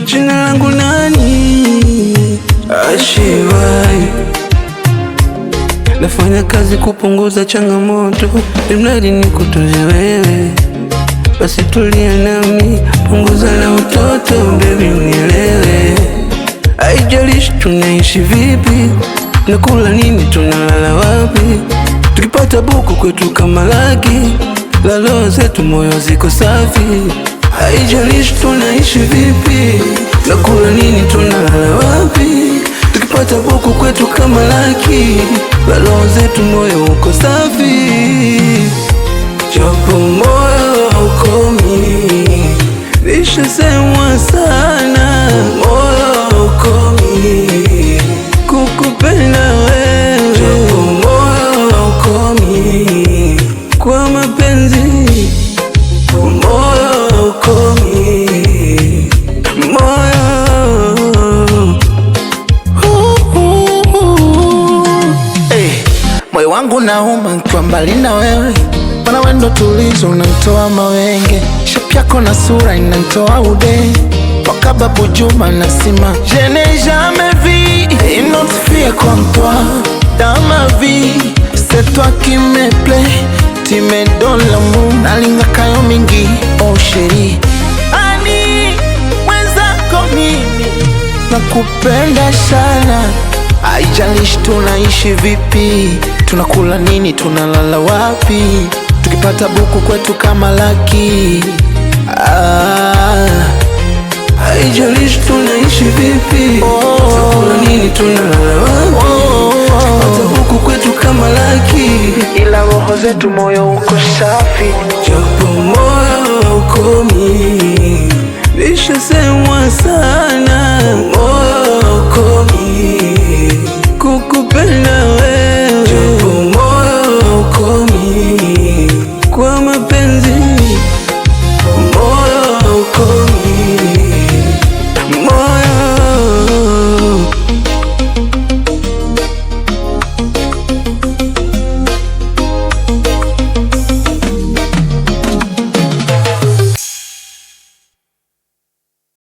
Jina langu nani? Ashivai. Nafanya kazi kupunguza changamoto, imradi nikutunze wewe. Basi tulia nami, punguza na utoto, baby unielewe. Haijalishi tunaishi vipi, nakula nini, tunalala wapi. Tukipata buku kwetu kama laki, la roho zetu moyo ziko safi. Haijalishi tunaishi vipi, nakula nini, tunalala wapi. Tukipata buku kwetu kama laki, la roho zetu moyo uko safi. Japo moyo haukomi, nishasemwa sana. Moyo haukomi kukupenda wewe. Japo moyo haukomi kwa mapenzi. Moyo haukomi, moyo. Moyo wangu nauma nikiwa mbali na wewe, mana wendo tulizo unanitoa mawenge. Shape yako na sura inanitoa ude, waka Babu Juma nasima je n'ai jamais vu une autre fille comme toi dans ma vie. C'est toi qui me plaît, tu me donnes l'amour, nalinga kayo mingi oh chérie. Ani mwenzako mimi nakupenda sana. Haijalishi tunaishi vipi, tunakula nini, tunalala wapi. Tukipata buku kwetu kama laki. Haijalishi tunaishi vipi, tunakula nini, tunalala wapi. Tukipata buku kwetu kama laki, ila roho zetu moyo uko safi.